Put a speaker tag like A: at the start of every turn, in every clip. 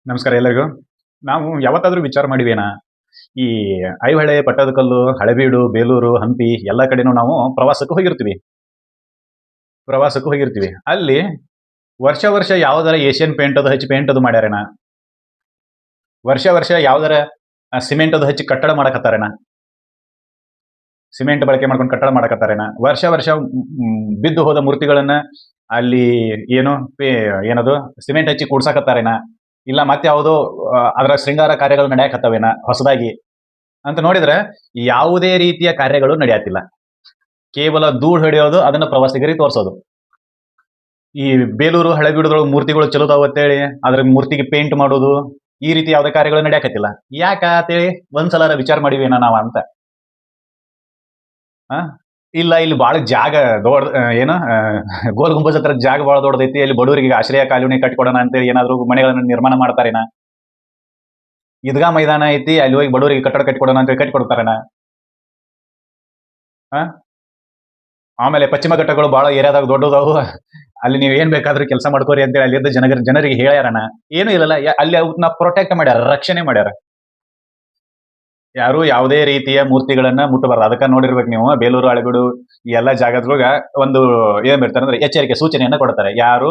A: ನಮಸ್ಕಾರ ಎಲ್ಲರಿಗೂ. ನಾವು ಯಾವತ್ತಾದ್ರೂ ವಿಚಾರ ಮಾಡಿವೇನಾ? ಈ ಐಹೊಳೆ, ಪಟ್ಟದಕಲ್ಲು, ಹಳೆಬೀಡು, ಬೇಲೂರು, ಹಂಪಿ ಎಲ್ಲ ಕಡೆನೂ ನಾವು ಪ್ರವಾಸಕ್ಕೆ ಹೋಗಿರ್ತೀವಿ. ಅಲ್ಲಿ ವರ್ಷ ವರ್ಷ ಯಾವ್ದಾರ ಏಷ್ಯನ್ ಪೇಂಟ್ ಅದು ಹಚ್ಚಿ ಪೇಂಟ್ ಅದು ಮಾಡ್ಯಾರೇನ? ವರ್ಷ ವರ್ಷ ಯಾವ್ದಾರ ಸಿಮೆಂಟ್ ಅದು ಹಚ್ಚಿ ಕಟ್ಟಡ ಮಾಡಕತ್ತಾರೇನ? ಸಿಮೆಂಟ್ ಬಳಕೆ ಮಾಡ್ಕೊಂಡು ಕಟ್ಟಡ ಮಾಡಕತ್ತಾರೇನ? ವರ್ಷ ವರ್ಷ ಬಿದ್ದು ಹೋದ ಮೂರ್ತಿಗಳನ್ನ ಅಲ್ಲಿ ಏನು ಏನದು ಸಿಮೆಂಟ್ ಹಚ್ಚಿ ಕೂಡ್ಸಾಕತ್ತಾರೇನ? ಇಲ್ಲ ಮತ್ತೆ ಯಾವುದೋ ಅದರ ಶೃಂಗಾರ ಕಾರ್ಯಗಳು ನಡೆಯಕತ್ತವೇನ ಹೊಸದಾಗಿ ಅಂತ ನೋಡಿದ್ರೆ ಯಾವುದೇ ರೀತಿಯ ಕಾರ್ಯಗಳು ನಡೆಯತ್ತಿಲ್ಲ. ಕೇವಲ ಧೂಳು ಹಿಡಿಯೋದು, ಅದನ್ನ ಪ್ರವಾಸಿಗರಿಗೆ ತೋರಿಸೋದು. ಈ ಬೇಲೂರು ಹಳೆಬೀಡದೊಳಗೆ ಮೂರ್ತಿಗಳು ಚಲೋದಾವ ಅಂತೇಳಿ ಅದ್ರ ಮೂರ್ತಿಗೆ ಪೇಂಟ್ ಮಾಡೋದು, ಈ ರೀತಿ ಯಾವುದೇ ಕಾರ್ಯಗಳು ನಡೆಯಕತ್ತಿಲ್ಲ. ಯಾಕ ಅಂತೇಳಿ ಒಂದ್ಸಲ ವಿಚಾರ ಮಾಡಿವೇನ ನಾವ ಅಂತ. ಆ ಇಲ್ಲ ಇಲ್ಲಿ ಬಾಳ ಜಾಗ ದೊಡ್ಡ ಏನು ಗೋಲ್ ಗುಂಬಜ್ ಹತ್ರ ಜಾಗ ಬಹಳ ದೊಡ್ಡದೈತಿ, ಅಲ್ಲಿ ಬಡವರಿಗೆ ಆಶ್ರಯ ಕಾಲೋನಿ ಕಟ್ಕೊಡೋಣ ಅಂತೇಳಿ ಏನಾದ್ರು ಮನೆಗಳನ್ನ ನಿರ್ಮಾಣ ಮಾಡ್ತಾರೇನ? ಈದ್ಗಾ ಮೈದಾನ ಐತಿ, ಅಲ್ಲಿ ಹೋಗಿ ಬಡವರಿಗೆ ಕಟ್ಟಡ ಕಟ್ಕೊಡೋಣ ಅಂತೇಳಿ ಕಟ್ಕೊಡ್ತಾರೇನ? ಆ ಆಮೇಲೆ ಪಶ್ಚಿಮ ಘಟ್ಟಗಳು ಬಹಳ ಏರಿಯಾದಾಗ ದೊಡ್ಡದಾವು, ಅಲ್ಲಿ ನೀವು ಏನ್ ಬೇಕಾದ್ರೂ ಕೆಲಸ ಮಾಡ್ಕೋರಿ ಅಂತೇಳಿ ಅಲ್ಲಿದ್ದ ಜನರಿಗೆ ಹೇಳ್ಯಾರನ? ಏನು ಇಲ್ಲಲ್ಲ. ಅಲ್ಲಿ ಅವನ್ನ ಪ್ರೊಟೆಕ್ಟ್ ಮಾಡ್ಯಾರ, ರಕ್ಷಣೆ ಮಾಡ್ಯಾರ. ಯಾರು ಯಾವುದೇ ರೀತಿಯ ಮೂರ್ತಿಗಳನ್ನ ಮುಟ್ಟಬಾರದು. ಅದಕ್ಕ ನೋಡಿರ್ಬೇಕು ನೀವು, ಬೇಲೂರು, ಹಳೆಬೀಡು ಈ ಎಲ್ಲಾ ಜಾಗದೊಳಗ ಒಂದು ಏನ್ ಬಿಡ್ತಾರೆ ಅಂದ್ರೆ ಎಚ್ಚರಿಕೆ ಸೂಚನೆಯನ್ನ ಕೊಡ್ತಾರೆ. ಯಾರು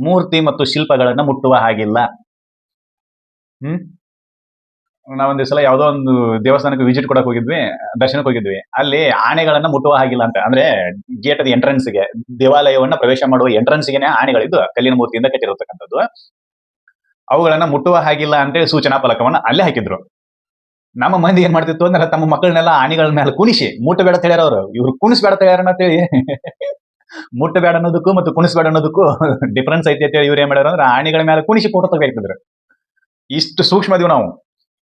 A: ಮೂರ್ತಿ ಮತ್ತು ಶಿಲ್ಪಗಳನ್ನ ಮುಟ್ಟುವ ಹಾಗಿಲ್ಲ. ಹ್ಮ್ ನಾವೊಂದ್ ಸಲ ಯಾವ್ದೋ ಒಂದು ದೇವಸ್ಥಾನಕ್ಕೆ ವಿಸಿಟ್ ಕೊಡಕ್ ಹೋಗಿದ್ವಿ, ದರ್ಶನಕ್ಕೆ ಹೋಗಿದ್ವಿ. ಅಲ್ಲಿ ಆನೆಗಳನ್ನ ಮುಟ್ಟುವ ಹಾಗಿಲ್ಲ ಅಂತ, ಅಂದ್ರೆ ಗೇಟ್ ಅದ ಎಂಟ್ರೆನ್ಸ್ ಗೆ, ದೇವಾಲಯವನ್ನ ಪ್ರವೇಶ ಮಾಡುವ ಎಂಟ್ರೆನ್ಸ್ ಗೆನೆ ಆನೆಗಳಿದ್ದು ಕಲ್ಲಿನ ಮೂರ್ತಿಯಿಂದ ಕಟ್ಟಿರತಕ್ಕಂಥದ್ದು. ಅವುಗಳನ್ನ ಮುಟ್ಟುವ ಹಾಗಿಲ್ಲ ಅಂತೇಳಿ ಸೂಚನಾ ಫಲಕವನ್ನ ಅಲ್ಲೇ ಹಾಕಿದ್ರು. ನಮ್ಮ ಮಂದಿ ಏನ್ ಮಾಡ್ತಿತ್ತು ಅಂದ್ರೆ ತಮ್ಮ ಮಕ್ಕಳನ್ನೆಲ್ಲ ಆನೆಗಳ ಮೇಲೆ ಕುಣಿಸಿ ಮುಟ್ಟಬೇಡ ಅಂತ ಹೇಳ್ಯಾರ ಅವ್ರು. ಇವ್ರು ಕುಣಿಸ್ಬೇಡ ಅಂತ ಹೇಳ್ಯಾರ ಅಂತೇಳಿ ಮುಟ್ಟಬೇಡ ಅನ್ನೋದಕ್ಕೂ ಮತ್ತು ಕುಣಿಸ್ಬೇಡ ಅನ್ನೋದಕ್ಕೂ ಡಿಫ್ರೆನ್ಸ್ ಐತಿ ಅಂತೇಳಿ ಇವ್ರು ಏನ್ ಮಾಡ್ಯಾರ ಅಂದ್ರೆ ಆನೆಗಳ ಮೇಲೆ ಕುಣಿಸಿ ಫೋಟೋ ತೆಗಿತಿದ್ರು. ಇಷ್ಟು ಸೂಕ್ಷ್ಮ ಇದೀವಿ ನಾವು.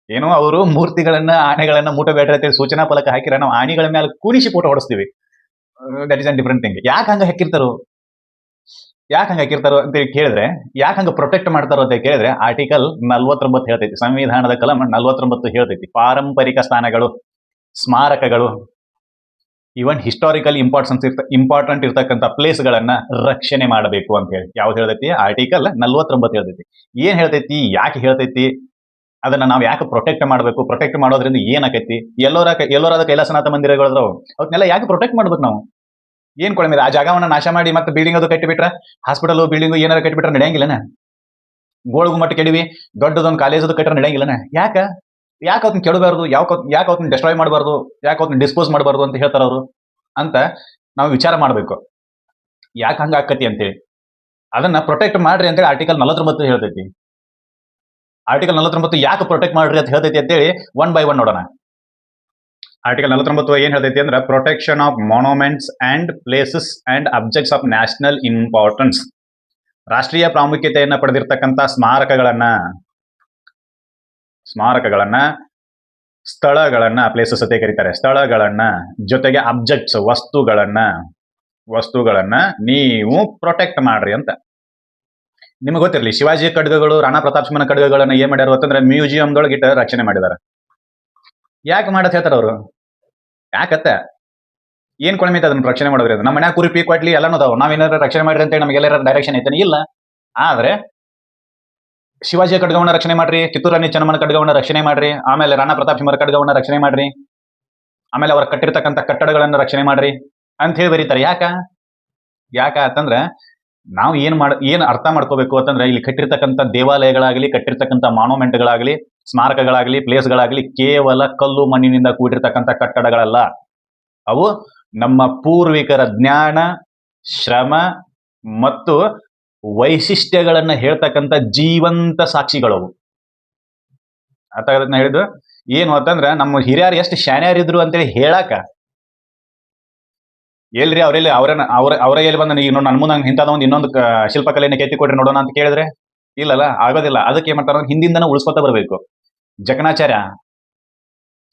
A: ಏನೋ ಅವರು ಮೂರ್ತಿಗಳನ್ನ ಆನೆಗಳನ್ನ ಮುಟ್ಟಬೇಡ್ರಿ ಅಂತೇಳಿ ಸೂಚನಾ ಫಲಕ ಹಾಕಿರ, ನಾವು ಆನೆಗಳ ಮೇಲೆ ಕುಣಿಸಿ ಫೋಟೋ ಹೊಡಿಸ್ತೀವಿ. That is an different thing. ಯಾಕೆ ಹಂಗ ಹಾಕಿರ್ತಾರೋ ಅಂತ ಕೇಳಿದ್ರೆ, ಯಾಕೆ ಹಂಗ ಪ್ರೊಟೆಕ್ಟ್ ಮಾಡ್ತಾರೋ ಅಂತ ಕೇಳಿದ್ರೆ, ಆರ್ಟಿಕಲ್ 49 ಹೇಳ್ತೈತಿ, ಸಂವಿಧಾನದ ಕಲಂ 49 ಹೇಳ್ತೈತಿ, ಪಾರಂಪರಿಕ ಸ್ಥಾನಗಳು, ಸ್ಮಾರಕಗಳು, ಇವನ್ ಹಿಸ್ಟಾರಿಕಲ್ ಇಂಪಾರ್ಟೆಂಟ್ ಇರ್ತಕ್ಕಂಥ ಪ್ಲೇಸ್ ಗಳನ್ನ ರಕ್ಷಣೆ ಮಾಡಬೇಕು ಅಂತ ಹೇಳಿ ಯಾವ್ದು ಹೇಳ್ತೈತಿ? ಆರ್ಟಿಕಲ್ 49 ಹೇಳ್ತೈತಿ. ಏನ್ ಹೇಳ್ತೈತಿ, ಯಾಕೆ ಹೇಳ್ತೈತಿ, ಅದನ್ನ ನಾವು ಯಾಕೆ ಪ್ರೊಟೆಕ್ಟ್ ಮಾಡಬೇಕು, ಪ್ರೊಟೆಕ್ಟ್ ಮಾಡೋದ್ರಿಂದ ಏನಾಕೈತಿ, ಎಲ್ಲೋರಾದ ಕೈಲಾಸನಾಥ ಮಂದಿರಗಳದಾವು, ಅವನ್ನೆಲ್ಲ ಯಾಕೆ ಪ್ರೊಟೆಕ್ಟ್ ಮಾಡ್ಬೇಕು ನಾವು? ಏನ್ ಕೊಡಮಿದೆ ಆ ಜಾಗವನ್ನ ನಾಶ ಮಾಡಿ ಮತ್ತೆ ಬಿಲ್ಡಿಂಗ್ ಅದು ಕಟ್ಟಿಬಿಟ್ರ, ಹಾಸ್ಪಿಟಲ್ ಬಿಲ್ಡಿಂಗ್ ಏನಾರ ಕಟ್ಟಿಬಿಟ್ರೆ ನಡೆಯಂಗಿಲ್ಲನ? ಗೋಳ ಗುಮ್ಮಟ ಕೆಡವಿ ದೊಡ್ಡದೊಂದು ಕಾಲೇಜ್ ಅದು ಕಟ್ಟರೆ ನಡೆಯಂಗಿಲ್ಲನ? ಯಾಕೆ ಅವ್ನ ಕೆಡಬಾರ್ದು, ಯಾಕೆ ಅವ್ನ ಡೆಸ್ಟ್ರಾಯ್ ಮಾಡಬಾರ್ದು, ಯಾಕೆ ಅವ್ನ ಡಿಸ್ಪೋಸ್ ಮಾಡಬಾರ್ದು ಅಂತ ಹೇಳ್ತಾರ ಅವರು ಅಂತ ನಾವು ವಿಚಾರ ಮಾಡಬೇಕು. ಯಾಕೆ ಹಂಗ ಆಕತಿ ಅಂತೇಳಿ ಅದನ್ನ ಪ್ರೊಟೆಕ್ಟ್ ಮಾಡ್ರಿ ಅಂತೇಳಿ ಆರ್ಟಿಕಲ್ 49 ಹೇಳ್ತೈತಿ. ಆರ್ಟಿಕಲ್ 49 ಯಾಕೆ ಪ್ರೊಟೆಕ್ಟ್ ಮಾಡ್ರಿ ಅಂತ ಹೇಳ್ತೈತಿ ಅಂತೇಳಿ ಒನ್ ಬೈ ಒನ್ ನೋಡೋಣ. ಆರ್ಟಿಕಲ್ 49 ಏನ್ ಹೇಳ್ತೈತಿ ಅಂದ್ರೆ, protection of monuments and places and objects of national importance. ರಾಷ್ಟ್ರೀಯ ಪ್ರಾಮುಖ್ಯತೆಯನ್ನ ಪಡೆದಿರ್ತಕ್ಕಂಥ ಸ್ಮಾರಕಗಳನ್ನ, ಸ್ಥಳಗಳನ್ನ, ಪ್ಲೇಸಸ್ ಅಂತ ಕರೀತಾರೆ, ಸ್ಥಳಗಳನ್ನ, ಜೊತೆಗೆ ಅಬ್ಜೆಕ್ಟ್ಸ್, ವಸ್ತುಗಳನ್ನ ನೀವು ಪ್ರೊಟೆಕ್ಟ್ ಮಾಡ್ರಿ ಅಂತ. ನಿಮ್ಗೆ ಗೊತ್ತಿರಲಿ, ಶಿವಾಜಿ ಖಡ್ಗಗಳು, ರಾಣಾ ಪ್ರತಾಪ್ ಸಿಂಹನ ಖಡ್ಗಗಳನ್ನ ಏನ್ ಮಾಡ್ಯಾರ ಅಂತಂದ್ರೆ ಮ್ಯೂಸಿಯಂದೊಳಗೆ ಇಟ್ಟು ರಕ್ಷಣೆ ಮಾಡಿದಾರೆ. ಯಾಕೆ ಮಾಡತ್ ಹೇಳ್ತಾರ ಅವರು? ಯಾಕತ್ತ ಏನ್ ಕೊಳಮೈತೆ ಅದನ್ನ ರಕ್ಷಣೆ ಮಾಡೋದ್ರಿ? ನಮ್ಮ ಮನ್ಯಾಗ ಕುರಿ ಪೀಕ್ ಕೊಟ್ಲಿ ಎಲ್ಲಾನು ಅದಾವ, ನಾವೇನಾರ ರಕ್ಷಣೆ ಮಾಡ್ರಿ ಅಂತ ನಮಗೆಲ್ಲ ಡೈರೆಕ್ಷನ್ ಐತೆ? ಇಲ್ಲ. ಆದ್ರೆ ಶಿವಾಜಿಯ ಖಡ್ಗವನ್ನ ರಕ್ಷಣೆ ಮಾಡ್ರಿ, ಕಿತ್ತೂರು ರಾಣಿ ಚೆನ್ನಮ್ಮನ ಖಡ್ಗವನ್ನ ರಕ್ಷಣೆ ಮಾಡ್ರಿ, ಆಮೇಲೆ ರಾಣಾ ಪ್ರತಾಪ್ ಸಿಂಹರ ಖಡ್ಗವನ್ನ ರಕ್ಷಣೆ ಮಾಡ್ರಿ, ಆಮೇಲೆ ಅವ್ರ ಕಟ್ಟಿರ್ತಕ್ಕಂಥ ಕಟ್ಟಡಗಳನ್ನ ರಕ್ಷಣೆ ಮಾಡ್ರಿ ಅಂತ ಹೇಳಿ ಬರೀತಾರೆ. ಯಾಕ ಅಂತಂದ್ರೆ ನಾವು ಏನ್ ಅರ್ಥ ಮಾಡ್ಕೋಬೇಕು ಅಂತಂದ್ರೆ, ಇಲ್ಲಿ ಕಟ್ಟಿರ್ತಕ್ಕಂಥ ದೇವಾಲಯಗಳಾಗಲಿ, ಕಟ್ಟಿರ್ತಕ್ಕಂಥ ಮಾನ್ಯುಮೆಂಟ್ಗಳಾಗಲಿ, ಸ್ಮಾರಕಗಳಾಗಲಿ, ಪ್ಲೇಸ್ಗಳಾಗಲಿ ಕೇವಲ ಕಲ್ಲು ಮಣ್ಣಿನಿಂದ ಕೂಡಿರ್ತಕ್ಕಂಥ ಕಟ್ಟಡಗಳಲ್ಲ. ಅವು ನಮ್ಮ ಪೂರ್ವಿಕರ ಜ್ಞಾನ, ಶ್ರಮ ಮತ್ತು ವೈಶಿಷ್ಟ್ಯಗಳನ್ನ ಹೇಳ್ತಕ್ಕಂಥ ಜೀವಂತ ಸಾಕ್ಷಿಗಳವು. ಅರ್ಥ ಆಗದನ್ನ ಹೇಳಿದ್ದು ಏನು ಅಂತಂದ್ರ, ನಮ್ಮ ಹಿರಿಯರು ಎಷ್ಟು ಶಾನ್ಯಾರಿದ್ರು ಅಂತೇಳಿ ಹೇಳಾಕ ಎಲ್ರಿ ಅವರ ಎಲ್ಲಿ ಬಂದ ಈಗ ನನ್ನ ಮುಂದೆ ಇಂಥದ ಒಂದು ಇನ್ನೊಂದು ಶಿಲ್ಪಕಲೆಯನ್ನು ಕೆತ್ತಿ ಕೊಡ್ರಿ ನೋಡೋಣ ಅಂತ ಕೇಳಿದ್ರೆ ಇಲ್ಲಲ್ಲ, ಆಗೋದಿಲ್ಲ. ಅದಕ್ಕೆ ಏನ್ ಮಾಡ್ತಾರ, ಹಿಂದಿಂದನ ಉಳಿಸ್ಕೊತ ಬರಬೇಕು. ಜಕಣಾಚಾರ್ಯ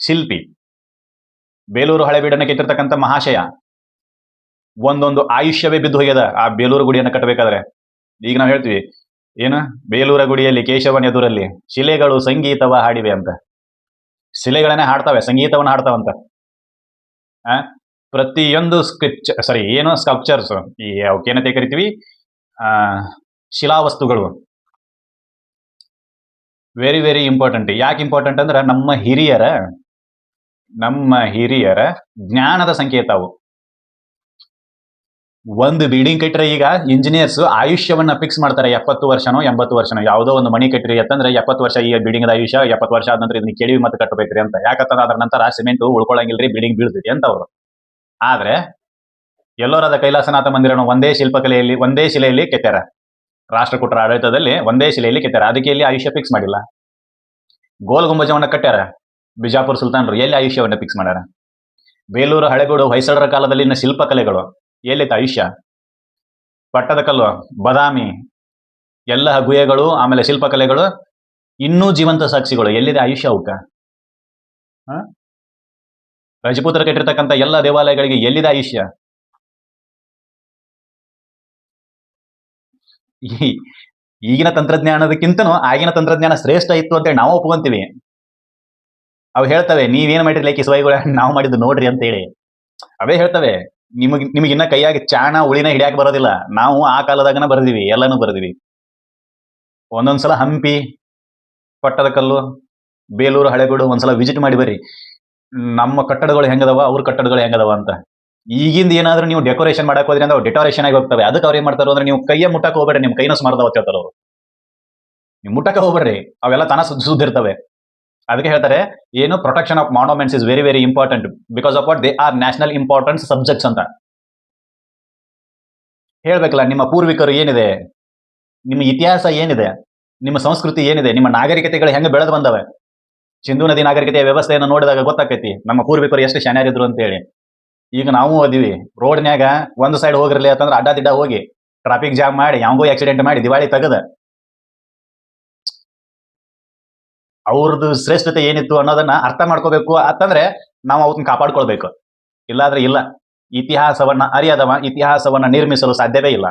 A: ಶಿಲ್ಪಿ, ಬೇಲೂರು ಹಳೆಬೀಡನ್ನ ಕೆತ್ತಿರ್ತಕ್ಕಂಥ ಮಹಾಶಯ, ಒಂದೊಂದು ಆಯುಷ್ಯವೇ ಬಿದ್ದು ಹೋಗ್ಯದ ಆ ಬೇಲೂರು ಗುಡಿಯನ್ನು ಕಟ್ಟಬೇಕಾದ್ರೆ. ಈಗ ನಾವು ಹೇಳ್ತೀವಿ ಏನು, ಬೇಲೂರ ಗುಡಿಯಲ್ಲಿ ಕೇಶವನ ಎದುರಲ್ಲಿ ಶಿಲೆಗಳು ಸಂಗೀತವ ಹಾಡಿವೆ ಅಂತ. ಶಿಲೆಗಳನ್ನೇ ಹಾಡ್ತಾವೆ, ಸಂಗೀತವನ್ನ ಹಾಡ್ತಾವಂತ. ಪ್ರತಿಯೊಂದು ಸ್ಕಲ್ಪ್ಚರ್ಸ್, ಈ ಅವಕ್ಕೇನಂತ ಕರಿತೀವಿ, ಶಿಲಾವಸ್ತುಗಳು, ವೆರಿ ವೆರಿ ಇಂಪಾರ್ಟೆಂಟ್. ಯಾಕೆ ಇಂಪಾರ್ಟೆಂಟ್ ಅಂದ್ರೆ ನಮ್ಮ ಹಿರಿಯರ ಜ್ಞಾನದ ಸಂಕೇತ ಅವು. ಒಂದು ಬಿಲ್ಡಿಂಗ್ ಕಟ್ಟಿದ್ರೆ ಈಗ ಇಂಜಿನಿಯರ್ಸ್ ಆಯುಷ್ಯವನ್ನ ಫಿಕ್ಸ್ ಮಾಡ್ತಾರೆ, 70 ವರ್ಷನೋ 80 ವರ್ಷನೋ. ಯಾವುದೋ ಒಂದು ಮನಿ ಕಟ್ಟಿರಿ ಅಂತಂದ್ರೆ 70 ವರ್ಷ ಈ ಬಿಲ್ಡಿಂಗ್ ಆಯುಷ್ಯ, 70 ವರ್ಷ ಆದ ನಂತರ ಇದನ್ನ ಕೆಡವಿ ಮತ್ತೆ ಕಟ್ಟಬೇಕ್ರಿ ಅಂತ. ಯಾಕಂತಂದ್ರೆ ಅದ್ರ ನಂತರ ಸಿಮೆಂಟ್ ಉಳ್ಕೊಳಂಗಿಲ್ರಿ, ಬಿಲ್ಡಿಂಗ್ ಬೀಳ್ತೈತಿ ಅಂತ ಅವ್ರು. ಆದ್ರೆ ಎಲ್ಲೋರದ ಕೈಲಾಸನಾಥ ಮಂದಿರನು ಒಂದೇ ಶಿಲೆಯಲ್ಲಿ ಕೆತ್ತಾರ. ರಾಷ್ಟ್ರಕೂಟರ ಆಡಳಿತದಲ್ಲಿ ಒಂದೇ ಶಿಲೆಯಲ್ಲಿ ಕೆತ್ತಾರ. ಅದಕ್ಕೆ ಎಲ್ಲಿ ಆಯುಷ್ಯ ಫಿಕ್ಸ್ ಮಾಡಿಲ್ಲ. ಗೋಲ್ ಗುಂಬಜವನ್ನ ಕಟ್ಟ್ಯಾರ ಬಿಜಾಪುರ ಸುಲ್ತಾನರು, ಎಲ್ಲಿ ಆಯುಷ್ಯವನ್ನ ಫಿಕ್ಸ್ ಮಾಡ್ಯಾರ. ಬೇಲೂರು ಹಳೆಗೂಡು ಹೊಯ್ಸಳರ ಕಾಲದಲ್ಲಿನ ಶಿಲ್ಪಕಲೆಗಳು ಎಲ್ಲಿತ್ತು ಆಯುಷ್ಯ. ಪಟ್ಟದಕಲ್ಲು, ಬಾದಾಮಿ ಎಲ್ಲ ಗುಹೆಗಳು, ಆಮೇಲೆ ಶಿಲ್ಪಕಲೆಗಳು, ಇನ್ನೂ ಜೀವಂತ ಸಾಕ್ಷಿಗಳು, ಎಲ್ಲಿದೆ ಆಯುಷ್ಯ ಅವಕ್ಕ. ರಜಪೂತರ ಕಟ್ಟಿರ್ತಕ್ಕಂಥ ಎಲ್ಲ ದೇವಾಲಯಗಳಿಗೆ ಎಲ್ಲಿದೆ ಆಯುಷ್ಯ. ಈಗಿನ ತಂತ್ರಜ್ಞಾನದಕ್ಕಿಂತನೂ ಆಗಿನ ತಂತ್ರಜ್ಞಾನ ಶ್ರೇಷ್ಠ ಇತ್ತು ಅಂತೇಳಿ ನಾವು ಒಪ್ಕೊಂತೀವಿ. ಅವು ಹೇಳ್ತವೆ, ನೀವೇನ್ ಮಾಡಿರಿ ಲೈಕ್ ಸ್ವೈಗಳು, ನಾವು ಮಾಡಿದ್ದು ನೋಡ್ರಿ ಅಂತ ಹೇಳಿ. ಅವೇ ಹೇಳ್ತವೆ, ನಿಮಗಿನ್ನ ಕೈಯಾಗಿ ಚಾಣ ಉಳಿನ ಹಿಡಿಯಾಕ ಬರೋದಿಲ್ಲ. ನಾವು ಆ ಕಾಲದಾಗನ ಬರ್ದಿವಿ, ಎಲ್ಲಾನು ಬರ್ದಿವಿ. ಒಂದೊಂದ್ಸಲ ಹಂಪಿ, ಪಟ್ಟದಕಲ್ಲು, ಬೇಲೂರು ಹಳೆಗೂಡು ಒಂದ್ಸಲ ವಿಸಿಟ್ ಮಾಡಿ ಬರ್ರಿ. ನಮ್ಮ ಕಟ್ಟಡಗಳು ಹೆಂಗದವ, ಅವ್ರ ಕಟ್ಟಡಗಳು ಹೆಂಗದವ ಅಂತ. ಈಗಿಂದ ಏನಾದ್ರೂ ನೀವು ಡೆಕೋರೇಷನ್ ಮಾಡಕ್ ಹೋದ್ರಿ ಅಂದ್ರೆ ಡೆಕೋರೇಷನ್ ಆಗಿ ಹೋಗ್ತವೆ. ಅದಕ್ಕೆ ಅವ್ರು ಏನ್ ಮಾಡ್ತಾರೋ ಅಂದ್ರೆ, ನೀವು ಕೈಯ ಮುಟ್ಟಕ್ಕೆ ಹೋಗ್ಬೇಡ್ರಿ, ನಿಮ್ ಕೈನ ಸ್ಮಾರ್ದವ ಅಂತ ಹೇಳ್ತಾರೆ ಅವರು. ನೀವು ಮುಟ್ಟಕ್ಕೆ ಹೋಗ್ಬೇಡ್ರಿ, ಅವೆಲ್ಲ ತನ ಸುದ್ದಿರ್ತವೆ. ಅದಕ್ಕೆ ಹೇಳ್ತಾರೆ, ಏನು protection of monuments is very very important because of what they are national importance subjects ಅಂತ ಹೇಳ್ಬೇಕಲ್ಲ. ನಿಮ್ಮ ಪೂರ್ವಿಕರು ಏನಿದೆ, ನಿಮ್ಮ ಇತಿಹಾಸ ಏನಿದೆ, ನಿಮ್ಮ ಸಂಸ್ಕೃತಿ ಏನಿದೆ, ನಿಮ್ಮ ನಾಗರಿಕತೆಗಳು ಹೆಂಗೆ ಬೆಳೆದು ಬಂದವೆ. ಸಿಂಧೂ ನದಿ ನಾಗರಿಕತೆಯ ವ್ಯವಸ್ಥೆಯನ್ನು ನೋಡಿದಾಗ ಗೊತ್ತಾಕೈತಿ ನಮ್ಮ ಪೂರ್ವಿಕರು ಎಷ್ಟು ಶಾನ್ಯಾರಿದ್ರು ಅಂತೇಳಿ. ಈಗ ನಾವು ಓದಿವಿ, ರೋಡ್ನ್ಯಾಗ ಒಂದು ಸೈಡ್ ಹೋಗಿರ್ಲಿ ಅಂತಂದ್ರೆ ಅಡ್ಡಾದಿಡ್ಡ ಹೋಗಿ ಟ್ರಾಫಿಕ್ ಜಾಮ್ ಮಾಡಿ ಯಾವಾಗೋ ಆಕ್ಸಿಡೆಂಟ್ ಮಾಡಿ ದಿವಾಳಿ ತೆಗದ. ಅವ್ರದ್ದು ಶ್ರೇಷ್ಠತೆ ಏನಿತ್ತು ಅನ್ನೋದನ್ನ ಅರ್ಥ ಮಾಡ್ಕೋಬೇಕು ಅಂತಂದ್ರೆ ನಾವು ಅವನ್ನ ಕಾಪಾಡ್ಕೊಳ್ಬೇಕು. ಇಲ್ಲಾದ್ರೆ ಇಲ್ಲ. ಇತಿಹಾಸವನ್ನ ಅರಿಯದವ ಇತಿಹಾಸವನ್ನ ನಿರ್ಮಿಸಲು ಸಾಧ್ಯವೇ ಇಲ್ಲ.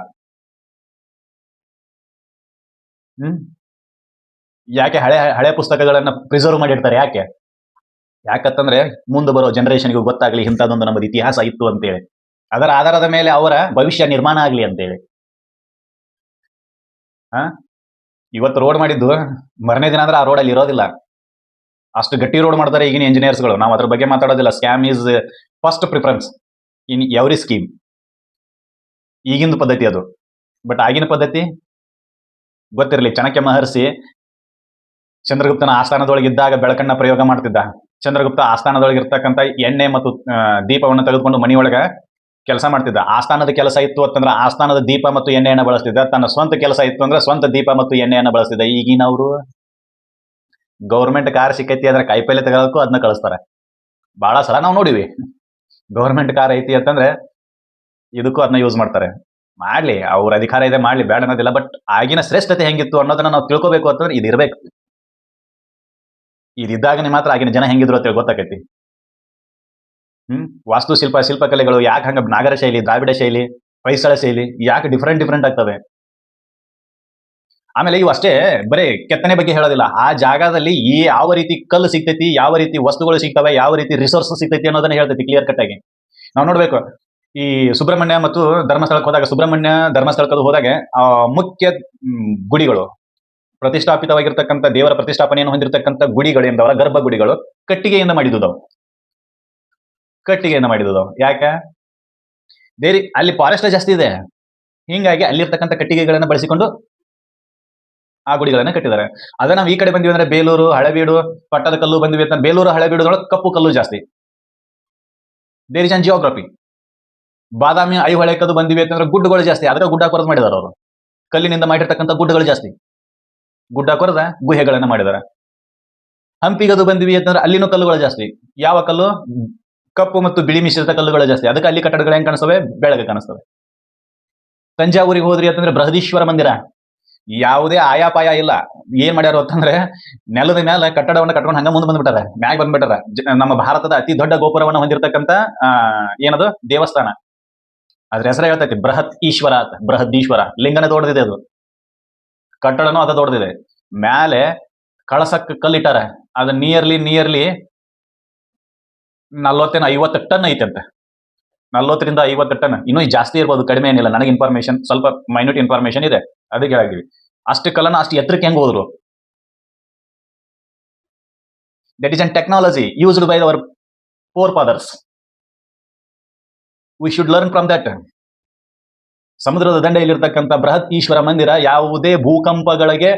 A: ಯಾಕೆ ಹಳೆ ಪುಸ್ತಕಗಳನ್ನ ಪ್ರಿಸರ್ವ್ ಮಾಡಿರ್ತಾರೆ? ಯಾಕಂತಂದ್ರೆ ಮುಂದೆ ಬರೋ ಜನರೇಷನ್ಗೆ ಗೊತ್ತಾಗ್ಲಿ ಇಂಥದ್ದೊಂದು ನಮ್ಮದು ಇತಿಹಾಸ ಇತ್ತು ಅಂತೇಳಿ. ಅದರ ಆಧಾರದ ಮೇಲೆ ಅವರ ಭವಿಷ್ಯ ನಿರ್ಮಾಣ ಆಗ್ಲಿ ಅಂತೇಳಿ. ಇವತ್ತು ರೋಡ್ ಮಾಡಿದ್ದು ಮರನೇ ದಿನ ಅಂದ್ರೆ ಆ ರೋಡಲ್ಲಿ ಇರೋದಿಲ್ಲ. ಅಷ್ಟು ಗಟ್ಟಿ ರೋಡ್ ಮಾಡ್ತಾರೆ ಈಗಿನ ಇಂಜಿನಿಯರ್ಸ್ಗಳು. ನಾವು ಅದ್ರ ಬಗ್ಗೆ ಮಾತಾಡೋದಿಲ್ಲ. Scam is first preference in every scheme. ಈಗಿನ ಪದ್ಧತಿ ಅದು. ಬಟ್ ಆಗಿನ ಪದ್ಧತಿ ಗೊತ್ತಿರಲಿ. ಚಾಣಕ್ಯ ಮಹರ್ಷಿ ಚಂದ್ರಗುಪ್ತನ ಆಸ್ಥಾನದೊಳಗಿದ್ದಾಗ ಬೆಳಕನ್ನ ಪ್ರಯೋಗ ಮಾಡ್ತಿದ್ದ. ಚಂದ್ರಗುಪ್ತ ಆಸ್ಥಾನದೊಳಗಿರ್ತಕ್ಕಂಥ ಎಣ್ಣೆ ಮತ್ತು ದೀಪವನ್ನು ತೆಗೆದುಕೊಂಡು ಮನೆಯೊಳಗ ಕೆಲಸ ಮಾಡ್ತಿದ್ದ. ಆಸ್ಥಾನದ ಕೆಲಸ ಇತ್ತು ಅಂತಂದ್ರೆ ಆಸ್ಥಾನದ ದೀಪ ಮತ್ತು ಎಣ್ಣೆಯನ್ನು ಬಳಸ್ತಿದ್ದ. ತನ್ನ ಸ್ವಂತ ಕೆಲಸ ಇತ್ತು ಅಂದ್ರೆ ಸ್ವಂತ ದೀಪ ಮತ್ತು ಎಣ್ಣೆಯನ್ನು ಬಳಸ್ತಿದ್ದ. ಈಗಿನವರು ಗೌರ್ಮೆಂಟ್ ಕಾರ್ ಸಿಕ್ಕೈತಿ ಅಂದ್ರೆ ಕಾಯಿಪಲ್ಲೆ ತೆಗೋದಕ್ಕೂ ಅದನ್ನ ಕಳಿಸ್ತಾರೆ. ಬಹಳ ಸಲ ನಾವು ನೋಡಿವಿ. ಗೌರ್ಮೆಂಟ್ ಕಾರ್ ಐತಿ ಅಂತಂದ್ರೆ ಇದಕ್ಕೂ ಅದನ್ನ ಯೂಸ್ ಮಾಡ್ತಾರೆ. ಮಾಡ್ಲಿ, ಅವ್ರ ಅಧಿಕಾರ ಇದೆ, ಮಾಡ್ಲಿ, ಬೇಡ ಅನ್ನೋದಿಲ್ಲ. ಬಟ್ ಆಗಿನ ಶ್ರೇಷ್ಠತೆ ಹೆಂಗಿತ್ತು ಅನ್ನೋದನ್ನ ನಾವು ತಿಳ್ಕೊಬೇಕು ಅಂತಂದ್ರೆ ಇದಿರ್ಬೇಕು. ಇದಿದ್ದಾಗನೇ ಮಾತ್ರ ಆಗಿನ ಜನ ಹೆಂಗಿದ್ರು ಅಂತ ಗೊತ್ತಾಕೈತಿ. ಶಿಲ್ಪಕಲೆಗಳು ಯಾಕೆ ಹಂಗ ನಾಗರ ಶೈಲಿ, ದ್ರಾವಿಡ ಶೈಲಿ, ಹೊಯ್ಸಳ ಶೈಲಿ ಯಾಕೆ ಡಿಫ್ರೆಂಟ್ ಆಗ್ತವೆ. ಆಮೇಲೆ ಇವು ಅಷ್ಟೇ ಬರೀ ಕೆತ್ತನೆ ಬಗ್ಗೆ ಹೇಳೋದಿಲ್ಲ. ಆ ಜಾಗದಲ್ಲಿ ಯಾವ ರೀತಿ ಕಲ್ಲು ಸಿಗ್ತೈತಿ, ಯಾವ ರೀತಿ ವಸ್ತುಗಳು ಸಿಗ್ತವೆ, ಯಾವ ರೀತಿ ರಿಸೋರ್ಸ್ ಸಿಗ್ತೈತಿ ಅನ್ನೋದನ್ನ ಹೇಳ್ತೈತಿ ಕ್ಲಿಯರ್ ಕಟ್ ಆಗಿ. ನಾವು ನೋಡ್ಬೇಕು. ಈ ಸುಬ್ರಹ್ಮಣ್ಯ ಮತ್ತು ಧರ್ಮಸ್ಥಳಕ್ಕೆ ಹೋದಾಗ, ಸುಬ್ರಹ್ಮಣ್ಯ ಧರ್ಮಸ್ಥಳಕ್ಕೆ ಹೋದಾಗ ಮುಖ್ಯ ಗುಡಿಗಳು, ಪ್ರತಿಷ್ಠಾಪಿತವಾಗಿರ್ತಕ್ಕಂಥ ದೇವರ ಪ್ರತಿಷ್ಠಾಪನೆಯನ್ನು ಹೊಂದಿರತಕ್ಕಂಥ ಗುಡಿಗಳು ಎಂದವರ ಗರ್ಭ ಗುಡಿಗಳು ಕಟ್ಟಿಗೆಯಿಂದ ಮಾಡಿದುದವು. ಯಾಕೆ? ಅಲ್ಲಿ ಫಾರೆಸ್ಟ್ ಜಾಸ್ತಿ ಇದೆ. ಹಿಂಗಾಗಿ ಅಲ್ಲಿರ್ತಕ್ಕಂಥ ಕಟ್ಟಿಗೆಗಳನ್ನ ಬಳಸಿಕೊಂಡು ಆ ಗುಡಿಗಳನ್ನ ಕಟ್ಟಿದ್ದಾರೆ. ಅದ ನಾವು ಈ ಕಡೆ ಬಂದಿವಿ ಅಂದ್ರೆ ಬೇಲೂರು, ಹಳೆಬೀಡು, ಪಟ್ಟದಕಲ್ಲು ಬಂದಿವಿ ಅಂತ. ಬೇಲೂರು, ಹಳೆಬೀಡುದೊಳಗೆ ಕಪ್ಪು ಕಲ್ಲು ಜಾಸ್ತಿ. There is an geography. Badami, ಐಹೊಳೆಕದು ಬಂದಿವಿ ಅಂತಂದ್ರೆ ಗುಡ್ಡಗಳು ಜಾಸ್ತಿ. ಆದ್ರೆ ಗುಡ್ಡ ಕೊರದು ಮಾಡಿದಾರೆ ಅವರು. ಕಲ್ಲಿನಿಂದ ಮಾಡಿರ್ತಕ್ಕಂಥ ಗುಡ್ಡಗಳು ಜಾಸ್ತಿ. ಗುಡ್ಡ ಕೊರದ ಗುಹೆಗಳನ್ನ ಮಾಡಿದ್ದಾರೆ. ಹಂಪಿಗದು ಬಂದಿವಿ ಅಂತಂದ್ರೆ ಅಲ್ಲಿನೂ ಕಲ್ಲುಗಳು ಜಾಸ್ತಿ. ಯಾವ ಕಲ್ಲು? ಕಪ್ಪು ಮತ್ತು ಬಿಳಿ ಮಿಶ್ರಿತ ಕಲ್ಲುಗಳು ಜಾಸ್ತಿ. ಅದಕ್ಕೆ ಅಲ್ಲಿ ಕಟ್ಟಡಗಳು ಹೆಂಗ್ ಕಾಣಿಸ್ತವೆ? ಬೆಳಗ್ಗೆ ಕಾಣಿಸ್ತವೆ. ತಂಜಾವೂರಿಗೆ ಹೋದ್ರಿ ಅಂತಂದ್ರೆ ಬೃಹದೀಶ್ವರ ಮಂದಿರ. ಯಾವುದೇ ಆಯಾಪಾಯ ಇಲ್ಲ. ಏನ್ ಮಾಡ್ಯಾರ ಅಂತಂದ್ರೆ ನೆಲದ ಮೇಲೆ ಕಟ್ಟಡವನ್ನ ಕಟ್ಕೊಂಡು ಹಂಗ ಮುಂದೆ ಬಂದ್ಬಿಟ್ಟಾರ, ಮ್ಯಾಗ ಬಂದ್ಬಿಟ್ಟಾರ. ನಮ್ಮ ಭಾರತದ ಅತಿ ದೊಡ್ಡ ಗೋಪುರವನ್ನು ಹೊಂದಿರತಕ್ಕಂತ ಏನದು ದೇವಸ್ಥಾನ. ಅದ್ರ ಹೆಸರು ಹೇಳ್ತೈತಿ ಬೃಹದೀಶ್ವರ. ಲಿಂಗನ ದೊಡ್ಡದಿದೆ ಅದು, ಕಟ್ಟಡನೂ ಅದ ದೊಡ್ಡದಿದೆ. ಮ್ಯಾಲೆ ಕಳಸಕ್ಕೆ ಕಲ್ಲಿಟ್ಟಾರ. ಅದು ನಿಯರ್ಲಿ 40-50 ಟನ್ ಐತಂತೆ. 40ರಿಂದ 50 ಟನ್. ಇನ್ನೂ ಜಾಸ್ತಿ ಇರ್ಬೋದು, ಕಡಿಮೆ ಏನಿಲ್ಲ. ನನಗೆ ಇನ್ಫಾರ್ಮೇಶನ್ ಸ್ವಲ್ಪ ಮೈನ್ಯೂಟ್ ಇನ್ಫಾರ್ಮೇಶನ್ ಇದೆ, ಅದಕ್ಕೆ ಹೇಳಿದ್ವಿ. ಅಷ್ಟು ಕಲ್ಲನ್ನ ಅಷ್ಟು ಎತ್ತರಕ್ಕೆ ಹೆಂಗ್ ಹೋದ್ರು? That is a technology used by our forefathers. We should learn from that. ಸಮುದ್ರದ ದಂಡೆಯಲ್ಲಿರ್ತಕ್ಕಂಥ ಬೃಹತ್ ಈಶ್ವರ ಮಂದಿರ ಯಾವುದೇ ಭೂಕಂಪಗಳಿಗೆ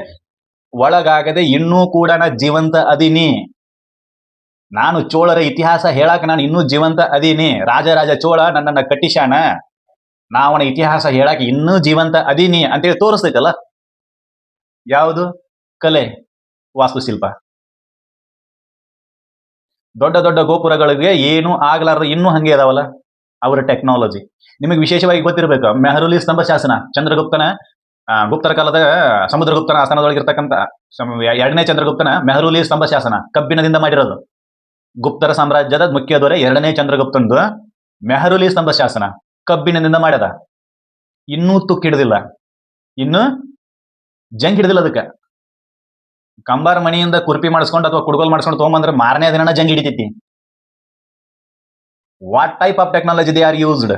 A: ಒಳಗಾಗದೆ ಇನ್ನೂ ಕೂಡ ನಾ ಜೀವಂತ ಅದೀನಿ. ನಾನು ಚೋಳರ ಇತಿಹಾಸ ಹೇಳಾಕ ನಾನು ಇನ್ನೂ ಜೀವಂತ ಅದೀನಿ. ರಾಜರಾಜ ಚೋಳ ನನ್ನನ್ನ ಕಟ್ಟಿಸ್ಯಾನ, ನಾ ಅವನ ಇತಿಹಾಸ ಹೇಳಾಕ ಇನ್ನೂ ಜೀವಂತ ಅದೀನಿ ಅಂತೇಳಿ ತೋರಿಸ್ತೈತಲ್ಲ. ಯಾವುದು? ಕಲೆ, ವಾಸ್ತುಶಿಲ್ಪ. ದೊಡ್ಡ ದೊಡ್ಡ ಗೋಪುರಗಳಿಗೆ ಏನೂ ಆಗ್ಲಾರ್ದ ಇನ್ನೂ ಹಂಗೆ ಅದಾವಲ್ಲ ಅವರ ಟೆಕ್ನಾಲಜಿ. ನಿಮಗೆ ವಿಶೇಷವಾಗಿ ಗೊತ್ತಿರಬೇಕು, ಮೆಹರುಲಿ ಸ್ತಂಭ ಶಾಸನ, ಚಂದ್ರಗುಪ್ತನ ಗುಪ್ತರ ಕಾಲದ ಸಮುದ್ರಗುಪ್ತನ ಆಸ್ಥಾನದೊಳಗಿರ್ತಕ್ಕಂಥ 2ನೇ ಚಂದ್ರಗುಪ್ತನ ಮೆಹರುಲಿ ಸ್ತಂಭ ಶಾಸನ ಕಬ್ಬಿಣದಿಂದ ಮಾಡಿರೋದು. ಗುಪ್ತರ ಸಾಮ್ರಾಜ್ಯದ ಮುಖ್ಯ ದೊರೆ 2ನೇ ಚಂದ್ರಗುಪ್ತಂದು ಮೆಹರುಲಿ ಸ್ತಂಭ ಶಾಸನ ಕಬ್ಬಿಣದಿಂದ ಮಾಡ್ಯದ. ಇನ್ನೂ ತುಕ್ಕು ಹಿಡಿದಿಲ್ಲ, ಇನ್ನೂ ಜಂಗ್ ಹಿಡಿದಿಲ್ಲ. ಅದಕ್ಕೆ ಕಂಬಾರ ಮಣಿಯಿಂದ ಕುರ್ಪಿ ಮಾಡಿಸ್ಕೊಂಡು ಅಥವಾ ಕುಡ್ಗೋಲ್ ಮಾಡಿಸ್ಕೊಂಡು ತೊಗೊಂಬಂದ್ರೆ ಮಾರನೇ ದಿನ ಜಂಗ್ ಹಿಡಿತೈತಿ. What type of technology they are used,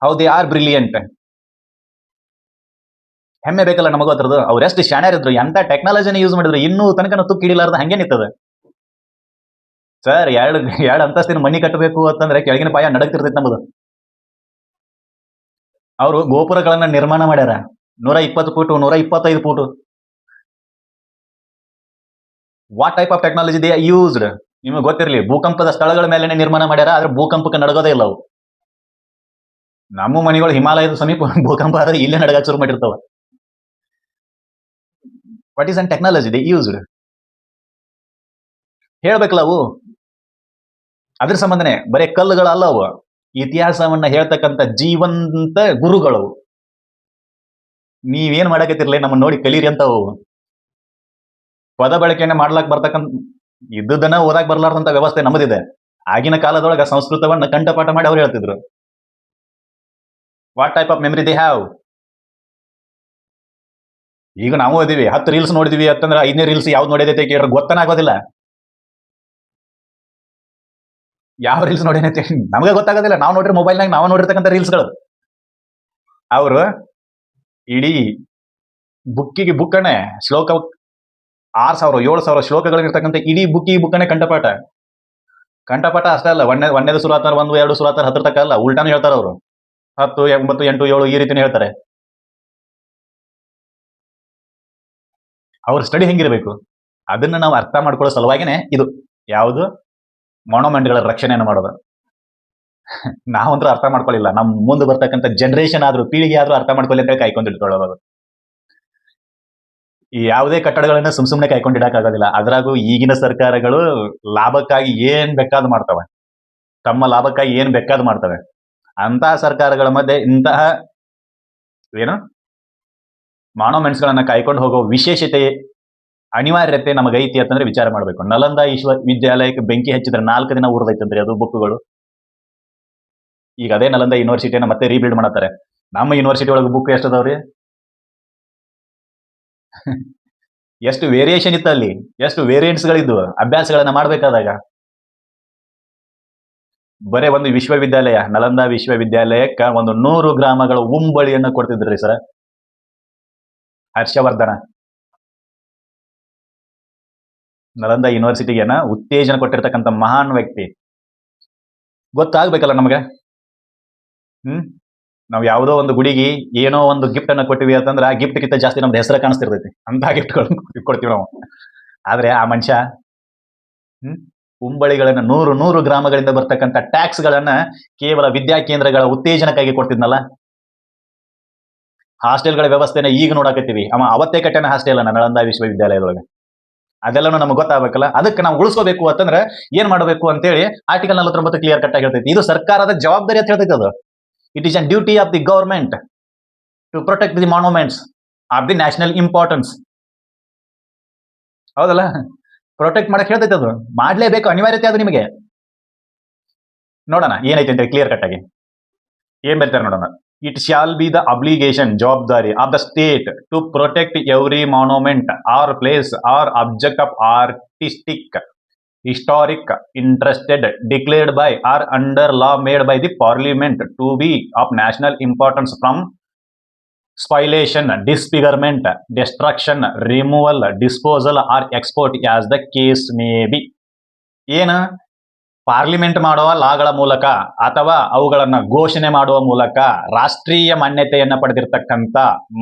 A: how they are brilliant. ಹೆಮ್ಮೆ ಬೇಕಲ್ಲ ನಮಗೂ ಅದ್ರದ್ದು. ಅವ್ರು ಎಷ್ಟು ಶಾಣ್ಯರಿದ್ರು, ಎಂತ ಟೆಕ್ನಾಲಜಿನ ಯೂಸ್ ಮಾಡಿದ್ರು, ಇನ್ನೂ ತನಕ ತುಕ್ಕು ಹಿಡಿಲಾರ್ದ ಹಂಗೆ ನಿಂತದ. ಸರ್, ಎರಡು ಅಂತಸ್ತಿನ ಮನಿ ಕಟ್ಟಬೇಕು ಅಂತಂದ್ರೆ ಕೆಳಗಿನ ಪಾಯ ನಡಗ್ತಿರ್ತೈತಿ ನಮ್ಮದು. ಅವರು ಗೋಪುರಗಳನ್ನ ನಿರ್ಮಾಣ ಮಾಡ್ಯಾರ 120 foot 125 foot. What type of technology they used ನಿಮಗೆ ಗೊತ್ತಿರಲಿ. ಭೂಕಂಪದ ಸ್ಥಳಗಳ ಮೇಲೆ ನಿರ್ಮಾಣ ಮಾಡ್ಯಾರ, ಆದ್ರೆ ಭೂಕಂಪಕ್ಕೆ ನಡಗೋದೇ ಇಲ್ಲ ಅವು. ನಮ್ಮ ಮನೆಗಳು ಹಿಮಾಲಯದ ಸಮೀಪ ಭೂಕಂಪ ಆದ್ರೆ ಇಲ್ಲೇ ನಡಗಕ್ಕೆ ಶುರು ಮಾಡಿರ್ತಾವ. What is an technology they used ಹೇಳ್ಬೇಕಲ್ಲ ಅವು. ಅದ್ರ ಸಂಬಂಧನೆ ಬರೀ ಕಲ್ಲುಗಳಲ್ಲ ಅವು, ಇತಿಹಾಸವನ್ನ ಹೇಳ್ತಕ್ಕಂಥ ಜೀವಂತ ಗುರುಗಳವು. ನೀವೇನ್ ಮಾಡಕತ್ತಿರ್ಲಿ ನಮ್ಮನ್ನ ನೋಡಿ ಕಲೀರಿ ಅಂತವು. ಪದ ಬಳಕೆಯನ್ನ ಮಾಡ್ಲಾಕ್ ಬರ್ತಕ್ಕಂಥ ಇದ್ದದನ್ನ ಓದಾಕ್ ಬರ್ಲಾರ್ದಂತ ವ್ಯವಸ್ಥೆ ನಮ್ಮದಿದೆ. ಆಗಿನ ಕಾಲದೊಳಗ ಸಂಸ್ಕೃತವನ್ನ ಕಂಠಪಾಠ ಮಾಡಿ ಅವ್ರು ಹೇಳ್ತಿದ್ರು. What type of memory they have. ಈಗ ನಾವು ಓದಿವಿ, 10 ರೀಲ್ಸ್ ನೋಡಿದಿವಿ ಅಂತಂದ್ರೆ 5ನೇ ರೀಲ್ಸ್ ಯಾವ್ದು ನೋಡಿದೈತೆ ಕೇಳ್ರೆ ಗೊತ್ತನ ಆಗೋದಿಲ್ಲ. ಯಾವ ರೀಲ್ಸ್ ನೋಡಿನೈತೆ ನಮಗೆ ಗೊತ್ತಾಗೋದಿಲ್ಲ. ನಾವು ನೋಡ್ರಿ ಮೊಬೈಲ್ನಾಗ ನಾವು ನೋಡಿರ್ತಕ್ಕಂಥ ರೀಲ್ಸ್ಗಳು. ಅವರು ಇಡೀ ಬುಕ್ಕಿಗೆ ಬುಕ್ಕನೆ ಶ್ಲೋಕ 6,000-7,000 ಶ್ಲೋಕಗಳಿರ್ತಕ್ಕಂಥ ಇಡೀ ಬುಕ್ಕನೆ ಕಂಠಪಾಠ ಅಷ್ಟೇ ಅಲ್ಲ. ಒಂದೇದು ಸುರು ಆತಾರ, 1-2 ಸುರು ಆತಾರ, 10 ತಕ್ಕ ಅಲ್ಲ, ಉಲ್ಟಾನು ಹೇಳ್ತಾರ ಅವರು. 10, 9, 8, 7 ಈ ರೀತಿನೇ ಹೇಳ್ತಾರೆ. ಅವ್ರ ಸ್ಟಡಿ ಹೆಂಗಿರ್ಬೇಕು ಅದನ್ನ ನಾವು ಅರ್ಥ ಮಾಡ್ಕೊಳ್ಳೋ ಸಲುವಾಗಿನೇ ಇದು ಯಾವುದು ಮಾನ್ಯುಮೆಂಟ್ಗಳ ರಕ್ಷಣೆಯನ್ನು ಮಾಡೋದು. ನಾವಂತೂ ಅರ್ಥ ಮಾಡ್ಕೊಳ್ಳಿಲ್ಲ, ನಮ್ ಮುಂದೆ ಬರ್ತಕ್ಕಂಥ ಜನರೇಷನ್ ಆದ್ರೂ ಪೀಳಿಗೆ ಆದ್ರೂ ಅರ್ಥ ಮಾಡ್ಕೊಳ್ಳಿ ಅಂತ ಕಾಯ್ಕೊಂಡಿಟ್ಕೊಳ್ಳೋದು. ಈ ಯಾವುದೇ ಕಟ್ಟಡಗಳನ್ನ ಸುಮ್ನೆ ಕಾಯ್ಕೊಂಡಿಡಕ್ಕಾಗೋದಿಲ್ಲ. ಅದ್ರಾಗೂ ಈಗಿನ ಸರ್ಕಾರಗಳು ಲಾಭಕ್ಕಾಗಿ ಏನ್ ಬೇಕಾದ್ ಮಾಡ್ತವೆ, ತಮ್ಮ ಲಾಭಕ್ಕಾಗಿ ಏನ್ ಬೇಕಾದ್ ಮಾಡ್ತವೆ. ಅಂತಹ ಸರ್ಕಾರಗಳ ಮಧ್ಯೆ ಇಂತಹ ಏನು ಮಾನ್ಯುಮೆಂಟ್ಸ್ ಗಳನ್ನ ಕಾಯ್ಕೊಂಡು ಹೋಗೋ ವಿಶೇಷತೆ ಅನಿವಾರ್ಯತೆ ನಮಗೈತಿ ಅಂತಂದ್ರೆ ವಿಚಾರ ಮಾಡ್ಬೇಕು. ನಲಂದ ವಿಶ್ವವಿದ್ಯಾಲಯಕ್ಕೆ ಬೆಂಕಿ ಹಚ್ಚಿದ್ರೆ 4 ದಿನ ಊರ್ದೈತಂದ್ರಿ ಅದು ಬುಕ್ಗಳು. ಈಗ ಅದೇ ನಲಂದ ಯೂನಿವರ್ಸಿಟಿಯನ್ನ ಮತ್ತೆ ರೀಬಿಲ್ಡ್ ಮಾಡತ್ತಾರೆ. ನಮ್ಮ ಯೂನಿವರ್ಸಿಟಿ ಒಳಗೆ ಬುಕ್ ಎಷ್ಟದವ್ರಿ? ಎಷ್ಟು ವೇರಿಯೇಷನ್ ಇತ್ತು ಅಲ್ಲಿ, ಎಷ್ಟು ವೇರಿಯಂಟ್ಸ್ ಗಳಿದ್ವು ಅಭ್ಯಾಸಗಳನ್ನ ಮಾಡ್ಬೇಕಾದಾಗ. ಬರೇ ಒಂದು ವಿಶ್ವವಿದ್ಯಾಲಯ, ನಲಂದ ವಿಶ್ವವಿದ್ಯಾಲಯಕ್ಕ ಒಂದು 100 ಗ್ರಾಮಗಳ ಉಂಬಳಿಯನ್ನ ಕೊಡ್ತಿದ್ರಿ ಸರ್ ಹರ್ಷವರ್ಧನ. ನಲಂದ ಯೂನಿವರ್ಸಿಟಿಗೆನ ಉತ್ತೇಜನ ಕೊಟ್ಟಿರ್ತಕ್ಕಂಥ ಮಹಾನ್ ವ್ಯಕ್ತಿ. ಗೊತ್ತಾಗ್ಬೇಕಲ್ಲ ನಮಗೆ. ನಾವು ಯಾವುದೋ ಒಂದು ಗುಡಿಗೆ ಏನೋ ಒಂದು ಗಿಫ್ಟ್ ಅನ್ನ ಕೊಟ್ಟಿವಿ ಅಂತಂದ್ರೆ ಆ ಗಿಫ್ಟ್ ಗಿಂತ ಜಾಸ್ತಿ ನಮ್ದು ಹೆಸರು ಕಾಣಿಸ್ತಿರ್ತೈತಿ, ಅಂತ ಗಿಫ್ಟ್ಗಳನ್ನು ಕೊಡ್ತೀವಿ ನಾವು. ಆದ್ರೆ ಆ ಮನುಷ್ಯ ಉಂಬಳಿಗಳನ್ನ 100 ಗ್ರಾಮಗಳಿಂದ ಬರ್ತಕ್ಕಂಥ ಟ್ಯಾಕ್ಸ್ ಗಳನ್ನ ಕೇವಲ ವಿದ್ಯಾ ಕೇಂದ್ರಗಳ ಉತ್ತೇಜನಕ್ಕಾಗಿ ಕೊಡ್ತಿದ್ನಲ್ಲ. ಹಾಸ್ಟೆಲ್ಗಳ ವ್ಯವಸ್ಥೆನ ಈಗ ನೋಡಾಕತ್ತೀವಿ. ಅವತ್ತೇ ಕಟ್ಟೆನ ಹಾಸ್ಟೆಲ್ ಅನ್ನ ನಳಂದ ವಿಶ್ವವಿದ್ಯಾಲಯದೊಳಗೆ. ಅದೆಲ್ಲನೂ ನಮ್ಗೆ ಗೊತ್ತಾಗಬೇಕಲ್ಲ. ಅದಕ್ಕೆ ನಾವು ಉಳಿಸ್ಕೋಬೇಕು ಅಂತಂದ್ರೆ ಏನ್ ಮಾಡಬೇಕು ಅಂತೇಳಿ ಆರ್ಟಿಕಲ್ 49 ಕ್ಲಿಯರ್ ಕಟ್ ಆಗಿ ಹೇಳ್ತೈತಿ. ಇದು ಸರ್ಕಾರದ ಜವಾಬ್ದಾರಿ ಅಂತ ಹೇಳ್ತೈತಿ. ಅದು it is an duty of the government to protect the monuments of the national importance. ಹೌದಲ್ಲ, ಪ್ರೊಟೆಕ್ಟ್ ಮಾಡಕ್ ಹೇಳ್ತೈತೆ. ಅದು ಮಾಡ್ಲೇಬೇಕು, ಅನಿವಾರ್ಯತೆ ಅದು ನಿಮಗೆ. ನೋಡೋಣ ಏನೈತೆ ಅಂತ ಕ್ಲಿಯರ್ ಕಟ್ ಆಗಿ ಏನ್ ಬರ್ತಾರೆ ನೋಡೋಣ. It shall be the obligation, ಜವಾಬ್ದಾರಿ of the state to protect every monument or place or object of artistic historic interested declared by or under law made by the parliament to be of national importance from spoliation, disfigurement, destruction, removal, disposal or export as the case may be. ಏನು parliament ಮಾಡುವ ಲಾಗಳ ಮೂಲಕ ಅಥವಾ ಅವುಗಳನ್ನ ಘೋಷಣೆ ಮಾಡುವ ಮೂಲಕ ರಾಷ್ಟ್ರೀಯ ಮಾನ್ಯತೆಯನ್ನ ಪಡೆದಿರ್ತಕ್ಕಂಥ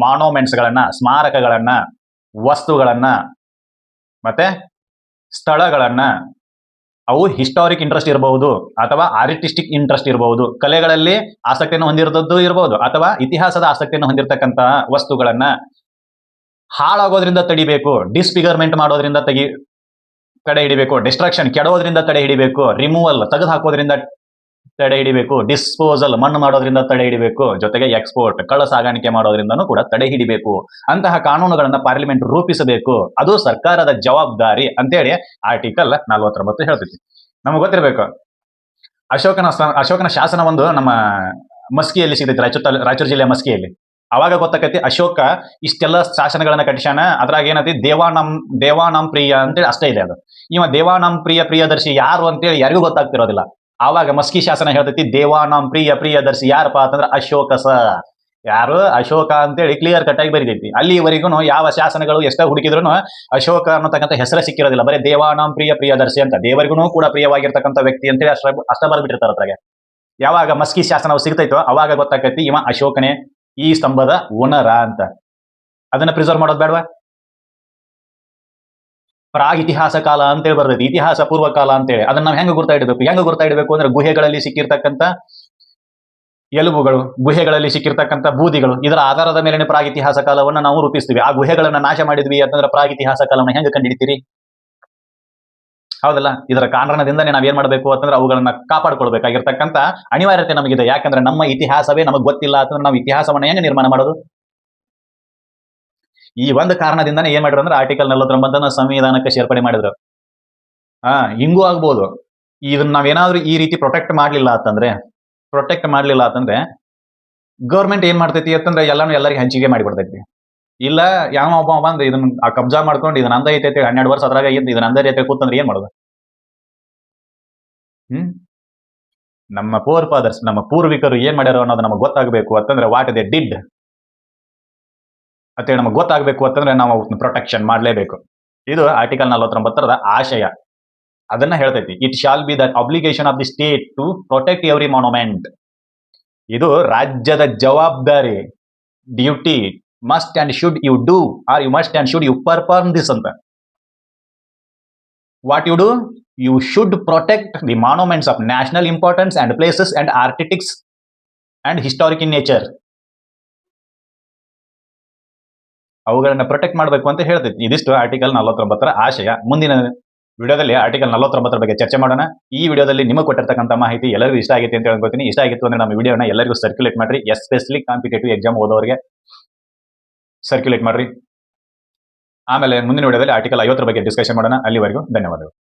A: ಮಾನೋಮೆಂಟ್ಸ್ಗಳನ್ನ, ಸ್ಮಾರಕಗಳನ್ನ, ವಸ್ತುಗಳನ್ನ ಮತ್ತೆ ಸ್ಥಳಗಳನ್ನ, ಅವು ಹಿಸ್ಟಾರಿಕ್ ಇಂಟ್ರೆಸ್ಟ್ ಇರಬಹುದು ಅಥವಾ ಆರ್ಟಿಸ್ಟಿಕ್ ಇಂಟ್ರೆಸ್ಟ್ ಇರಬಹುದು, ಕಲೆಗಳಲ್ಲಿ ಆಸಕ್ತಿಯನ್ನು ಹೊಂದಿರದ್ದು ಇರಬಹುದು ಅಥವಾ ಇತಿಹಾಸದ ಆಸಕ್ತಿಯನ್ನು ಹೊಂದಿರತಕ್ಕಂತಹ ವಸ್ತುಗಳನ್ನ ಹಾಳಾಗೋದ್ರಿಂದ ತಡಿಬೇಕು, ಡಿಸ್ಫಿಗರ್ಮೆಂಟ್ ಮಾಡೋದ್ರಿಂದ ತಡೆ ಹಿಡಿಬೇಕು, ಡಿಸ್ಟ್ರಕ್ಷನ್ ಕೆಡೋದ್ರಿಂದ ತಡೆ ಹಿಡಿಬೇಕು, ರಿಮೂವಲ್ ತೆಗೆದು ಹಾಕೋದ್ರಿಂದ ತಡೆ ಹಿಡಿಬೇಕು, ಡಿಸ್ಪೋಸಲ್ ಮಣ್ಣು ಮಾಡೋದ್ರಿಂದ ತಡೆ ಹಿಡಿಬೇಕು, ಜೊತೆಗೆ ಎಕ್ಸ್ಪೋರ್ಟ್ ಕಳ್ಳ ಸಾಗಾಣಿಕೆ ಮಾಡೋದ್ರಿಂದನೂ ಕೂಡ ತಡೆ ಹಿಡಿಬೇಕು. ಅಂತಹ ಕಾನೂನುಗಳನ್ನ ಪಾರ್ಲಿಮೆಂಟ್ ರೂಪಿಸಬೇಕು, ಅದು ಸರ್ಕಾರದ ಜವಾಬ್ದಾರಿ ಅಂತೇಳಿ ಆರ್ಟಿಕಲ್ 49 ಹೇಳ್ತೈತಿ. ನಮ್ಗೆ ಗೊತ್ತಿರಬೇಕು, ಅಶೋಕನ ಶಾಸನ ಒಂದು ನಮ್ಮ ಮಸ್ಕಿಯಲ್ಲಿ ಸಿಗ್ತೈತಿ, ರಾಯಚೂರು ಜಿಲ್ಲೆಯ ಮಸ್ಕಿಯಲ್ಲಿ. ಅವಾಗ ಗೊತ್ತಾಕೈತಿ ಅಶೋಕ ಇಷ್ಟೆಲ್ಲ ಶಾಸನಗಳನ್ನ ಕಟ್ಟಿಸಾನ. ಅದ್ರಾಗ ಏನೈತಿ ದೇವಾನಂ ಪ್ರಿಯ ಅಂತೇಳಿ ಅಷ್ಟೇ ಇದೆ. ಅದು ಇವ ದೇವಾನಂ ಪ್ರಿಯದರ್ಶಿ ಯಾರು ಅಂತೇಳಿ ಯಾರಿಗೂ ಗೊತ್ತಾಗ್ತಿರೋದಿಲ್ಲ. ಆವಾಗ ಮಸ್ಕಿ ಶಾಸನ ಹೇಳ್ತೈತಿ ದೇವಾನಂ ಪ್ರಿಯದರ್ಶಿ ಯಾರಪ್ಪ ಅಂತಂದ್ರೆ ಅಶೋಕ ಯಾರು ಅಶೋಕ ಅಂತೇಳಿ ಕ್ಲಿಯರ್ ಕಟ್ ಆಗಿ ಬರೀತೈತಿ. ಅಲ್ಲಿವರೆಗೂ ಯಾವ ಶಾಸನಗಳು ಎಷ್ಟೇ ಹುಡುಕಿದ್ರು ಅಶೋಕ ಅನ್ನತಕ್ಕಂಥ ಹೆಸರೇ ಸಿಕ್ಕಿರೋದಿಲ್ಲ, ಬರೀ ದೇವಾನಂ ಪ್ರಿಯದರ್ಶಿ ಅಂತ, ದೇವರಿಗೂ ಕೂಡ ಪ್ರಿಯವಾಗಿರ್ತಕ್ಕಂಥ ವ್ಯಕ್ತಿ ಅಂತೇಳಿ ಅಷ್ಟ ಬರ್ಬಿಟ್ಟಿರ್ತಾರೆ ಅದ್ರಾಗೆ. ಯಾವಾಗ ಮಸ್ಕಿ ಶಾಸನ ಸಿಗ್ತೈತೋ ಅವಾಗ ಗೊತ್ತಾಕೈತಿ ಇವ ಅಶೋಕನೇ ಈ ಸ್ತಂಭದ ಓನರ ಅಂತ. ಅದನ್ನ ಪ್ರಿಸರ್ವ್ ಮಾಡೋದು ಬೇಡವಾ? ಪ್ರಾಗ್ ಇತಿಹಾಸ ಕಾಲ ಅಂತೇಳಿ ಬರ್ತೈತಿ, ಇತಿಹಾಸ ಪೂರ್ವ ಕಾಲ ಅಂತೇಳಿ. ಅದನ್ನ ನಾವು ಹೆಂಗ ಗುರ್ತಾ ಇಡಬೇಕು ಅಂದ್ರೆ ಗುಹೆಗಳಲ್ಲಿ ಸಿಕ್ಕಿರ್ತಕ್ಕಂಥ ಎಲುಬುಗಳು, ಗುಹೆಗಳಲ್ಲಿ ಸಿಕ್ಕಿರ್ತಕ್ಕಂಥ ಬೂದಿಗಳು, ಇದರ ಆಧಾರದ ಮೇಲೆ ಪ್ರಾಗ್ ಇತಿಹಾಸ ಕಾಲವನ್ನ ನಾವು ರೂಪಿಸ್ತೀವಿ. ಆ ಗುಹೆಗಳನ್ನ ನಾಶ ಮಾಡಿದ್ವಿ ಅಂತಂದ್ರೆ ಪ್ರಾಗ್ ಇತಿಹಾಸ ಕಾಲವನ್ನ ಹೆಂಗ ಕಂಡುಹಿಡಿತೀರಿ? ಹೌದಲ್ಲ? ಇದರ ಕಾರಣದಿಂದನೇ ನಾವೇನ್ ಮಾಡಬೇಕು ಅಂತಂದ್ರೆ ಅವುಗಳನ್ನ ಕಾಪಾಡ್ಕೊಳ್ಬೇಕಾಗಿರ್ತಕ್ಕಂಥ ಅನಿವಾರ್ಯತೆ ನಮಗಿದೆ. ಯಾಕಂದ್ರೆ ನಮ್ಮ ಇತಿಹಾಸವೇ ನಮಗೆ ಗೊತ್ತಿಲ್ಲ ಅಂತಂದ್ರೆ ನಾವು ಇತಿಹಾಸವನ್ನ ಹೆಂಗ ನಿರ್ಮಾಣ ಮಾಡೋದು? ಈ ಒಂದು ಕಾರಣದಿಂದಾನೇ ಏನ್ ಮಾಡಿದ್ರು ಅಂದ್ರೆ ಆರ್ಟಿಕಲ್ 49 ಸಂವಿಧಾನಕ್ಕೆ ಸೇರ್ಪಡೆ ಮಾಡಿದ್ರು. ಹಿಂಗೂ ಆಗ್ಬೋದು. ಇದನ್ನ ನಾವೇನಾದ್ರೂ ಈ ರೀತಿ ಪ್ರೊಟೆಕ್ಟ್ ಮಾಡ್ಲಿಲ್ಲ ಅಂತಂದ್ರೆ ಗೌರ್ಮೆಂಟ್ ಏನ್ ಮಾಡ್ತೈತಿ ಅಂತಂದ್ರೆ ಎಲ್ಲರಿಗೂ ಹಂಚಿಕೆ ಮಾಡಿಬಿಡ್ತೈತಿ. ಇಲ್ಲ ಯಾವ ಒಬ್ಬ ಬಂದು ಇದನ್ನ ಕಬ್ಜಾ ಮಾಡ್ಕೊಂಡು ಇದನ್ನ ಅಂದ ಐತೈತಿ 12 ವರ್ಷ ಅದ್ರಾಗ ಇದನ್ನ ಅಂದ ಐತೆ ಕೂತಂದ್ರೆ ಏನ್ ಮಾಡೋದು? ನಮ್ಮ ಫೋರ್ ಫಾದರ್ಸ್, ನಮ್ಮ ಪೂರ್ವಿಕರು ಏನ್ ಮಾಡ್ಯಾರ ಅನ್ನೋದು ನಮಗೆ ಗೊತ್ತಾಗಬೇಕು ಅಂತಂದ್ರೆ ವಾಟ್ ದೇ ಡಿಡ್ ಅಂತೇಳಿ ನಮಗೆ ಗೊತ್ತಾಗಬೇಕು ಅಂತಂದ್ರೆ ನಾವು ಪ್ರೊಟೆಕ್ಷನ್ ಮಾಡಲೇಬೇಕು. ಇದು ಆರ್ಟಿಕಲ್ 49 ಆಶಯ ಅದನ್ನ ಹೇಳ್ತೈತಿ. It shall be the obligation of the state to protect every monument. ಇದು ರಾಜ್ಯದ ಜವಾಬ್ದಾರಿ, duty. Must and should you do or you must and should you perform this ಅಂತ. What you do? You should protect the monuments of national importance and places and ಆರ್ಟಿಟಿಕ್ಸ್ and historic in nature. ಅವುಗಳನ್ನ protect ಮಾಡಬೇಕು ಅಂತ ಹೇಳ್ತೈತಿ. ಇದಿಷ್ಟು article 49 ಆಶಯ. ಮುಂದಿನ ವಿಡಿಯೋದಲ್ಲಿ article 49 ಬಗ್ಗೆ ಚರ್ಚೆ ಮಾಡೋಣ. ಈ ವಿಡಿಯೋದಲ್ಲಿ ನಿಮಗೆ ಕೊಟ್ಟಿರ್ತಕ್ಕಂಥ ಮಾಹಿತಿ ಎಲ್ಲರಿಗೂ ಇಷ್ಟ ಆಗೈತೆ ಅಂತ ಹೇಳ್ಕೊತೀನಿ. ಇಷ್ಟ ಆಗಿತ್ತು ಅಂದ್ರೆ ನಮ್ಮ ವಿಡಿಯೋನ ಎಲ್ಲರಿಗೂ ಸರ್ಕ್ಯುಲೇಟ್ ಮಾಡ್ರಿ, ಎಸ್ಪೆಷಲಿ ಕಾಂಪಿಟೇಟಿವ್ ಎಕ್ಸಾಮ್ ಓದೋರಿಗೆ ಸರ್ಕ್ಯುಲೇಟ್ ಮಾಡ್ರಿ. ಆಮೇಲೆ ಮುಂದಿನ ವಿಡಿಯೋದಲ್ಲಿ ಆರ್ಟಿಕಲ್ 50 ಬಗ್ಗೆ ಡಿಸ್ಕಷನ್ ಮಾಡೋಣ. ಅಲ್ಲಿವರೆಗೂ ಧನ್ಯವಾದಗಳು.